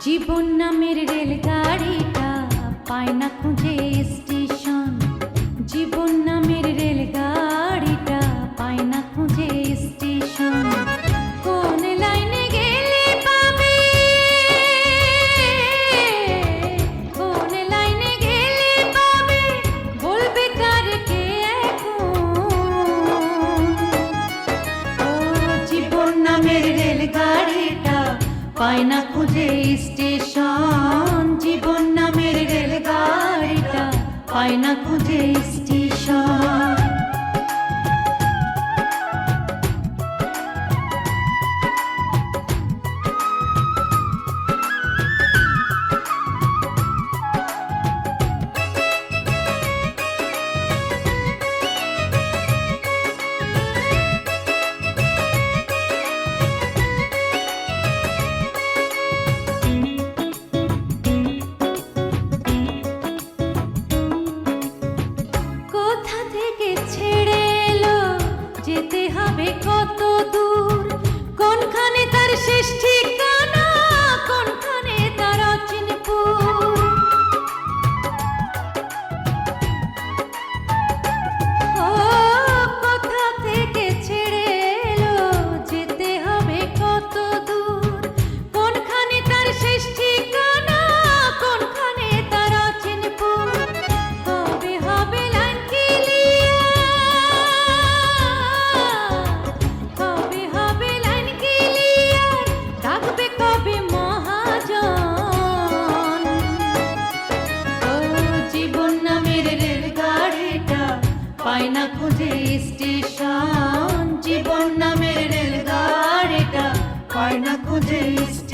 জীবন নামের রেলগাড়িটা পায় না খুঁজে স্টেশন। জীবন নামের রেলগাড়িটা পায় না খুঁজে স্টেশন। কোন লাইনে গেলে পাবে, কোন লাইনে গেলে পাবে, বলবে কার কে এখন। ও জীবন নামের রেলগাড়িটা পায় না খুঁজে স্টেশন। জীবন নামের রেলগাড়িটা পায় না খুঁজে স্টেশন। যেতে হবে কত দূর, কোনখানে তার শেষ ঠিকানা, কোনখানে তার অচিনপুর। ও কোথা থেকে ছেড়ে এলো, যেতে হবে কত দূর, কোনখানে তার শেষ ঠিকানা, কোনখানে তার অচিনপুর। কবে হবে লাইন ক্লিয়ার, কবে হবে লাইন ক্লিয়ার, ডাকবে কবে মহাজন। ও জীবন নামের রেলগাড়িটা পায় না খুঁজে স্টেশন। জীবন নামের রেলগাড়িটা পায় না খুঁজে স্টেশন।